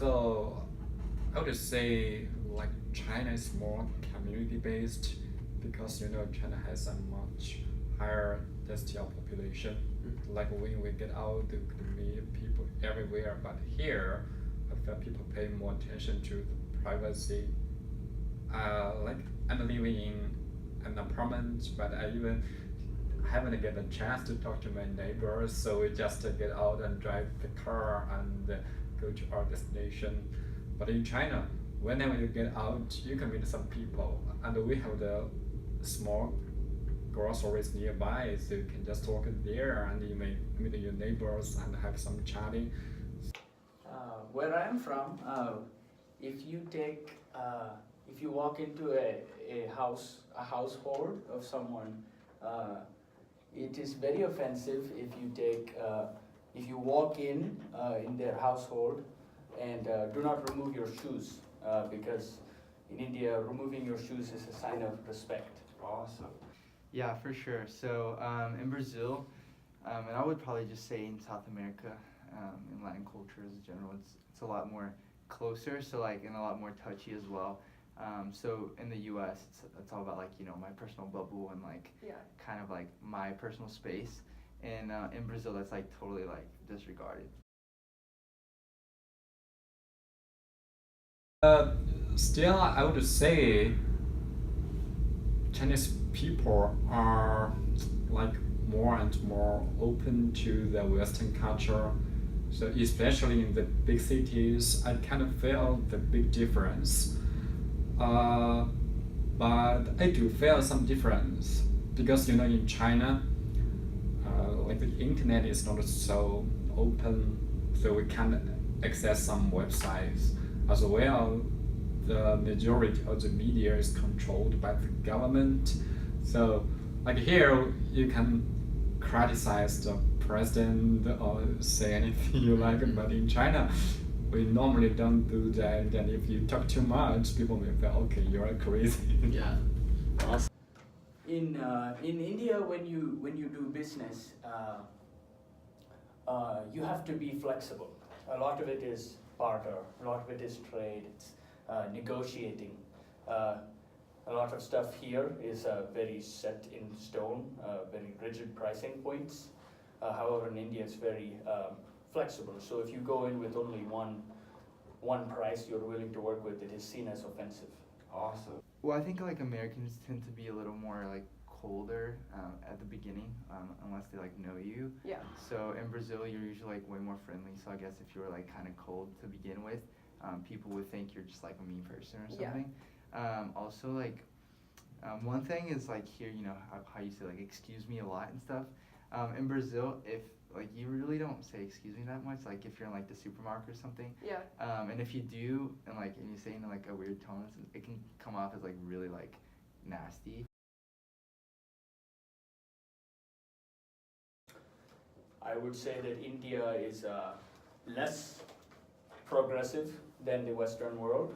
So I would say like China is more community based because China has a much higher density of population. Like when we get out, we could meet people everywhere. But here, I feel people pay more attention to the privacy. Like I'm living in an apartment, but I even haven't get a chance to talk to my neighbors. So we just get out and drive the car and go to our destination. But in China, whenever you get out, you can meet some people, and we have the small groceries nearby, so you can just walk there and you may meet your neighbors and have some chatting. Where I am from, if you take, if you walk into a household of someone, it is very offensive if you walk in their household and do not remove your shoes, because in India, removing your shoes is a sign of respect. Awesome. Yeah, for sure. So in Brazil, and I would probably just say in South America, in Latin culture as a general, it's a lot more closer. So like and a lot more touchy as well. So in the U.S., it's all about like my personal bubble and like kind of like my personal space. And in Brazil, that's like totally like disregarded. Still, I would say Chinese people are like more and more open to the Western culture. So especially in the big cities, I kind of feel the big difference. Uh, but I do feel some difference because in China, like the internet is not so open, so we can't access some websites as well. The majority of the media is controlled by the government. So, like here, you can criticize the president or say anything you like, but in China, we normally don't do that. And if you talk too much, people may feel, okay, you're crazy. Yeah. Awesome. In India, when you do business, you have to be flexible. A lot of it is barter. A lot of it is trade. It's negotiating. A lot of stuff here is very set in stone, very rigid pricing points. However, in India, it's very flexible. So if you go in with only one price you're willing to work with, it is seen as offensive. Awesome. Well, I think like Americans tend to be a little more like colder at the beginning, unless they like know you. Yeah. So in Brazil, you're usually like way more friendly. So I guess if you were like kind of cold to begin with, people would think you're just like a mean person or something. Also, like one thing is like here, how you say like excuse me a lot and stuff. In Brazil, if like you really don't say excuse me that much, like if you're in like the supermarket or something. Yeah. And if you do, and you say in like a weird tone, it can come off as like really like nasty. I would say that India is less progressive than the Western world.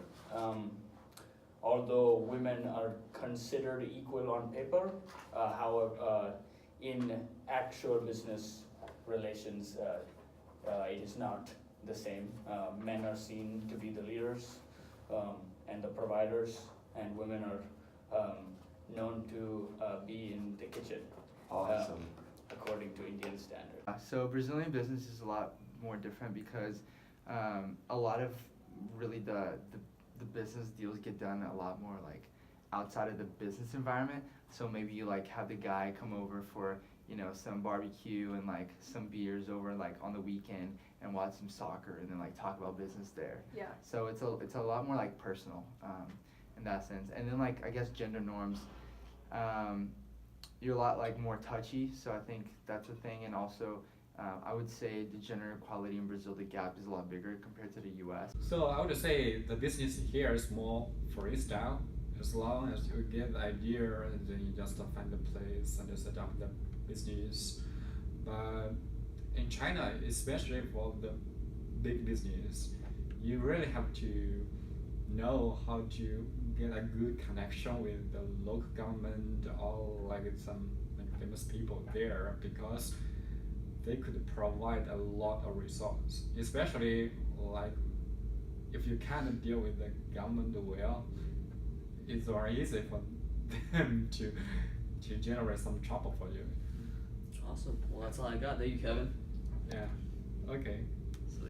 Although women are considered equal on paper, however, in actual business relations, it is not the same. Men are seen to be the leaders and the providers, and women are known to be in the kitchen. Awesome. According to Indian standard. So Brazilian business is a lot more different because a lot of really the business deals get done a lot more like outside of the business environment. So maybe you like have the guy come over for some barbecue and like some beers over like on the weekend and watch some soccer and then like talk about business there. Yeah. So it's a lot more like personal in that sense. And then like I guess gender norms. You're a lot like more touchy, so I think that's a thing. And also, I would say the gender equality in Brazil, the gap is a lot bigger compared to the U.S. So I would say the business here is more freestyle. As long as you get the idea, then you just find the place and set up the business. But in China, especially for the big business, you really have to know how to get a good connection with the local government or like some like famous people there, because they could provide a lot of resources, especially like if you can't deal with the government well, it's very easy for them to generate some trouble for you. Awesome. Well, that's all I got. Thank you, Kevin. Yeah. Okay.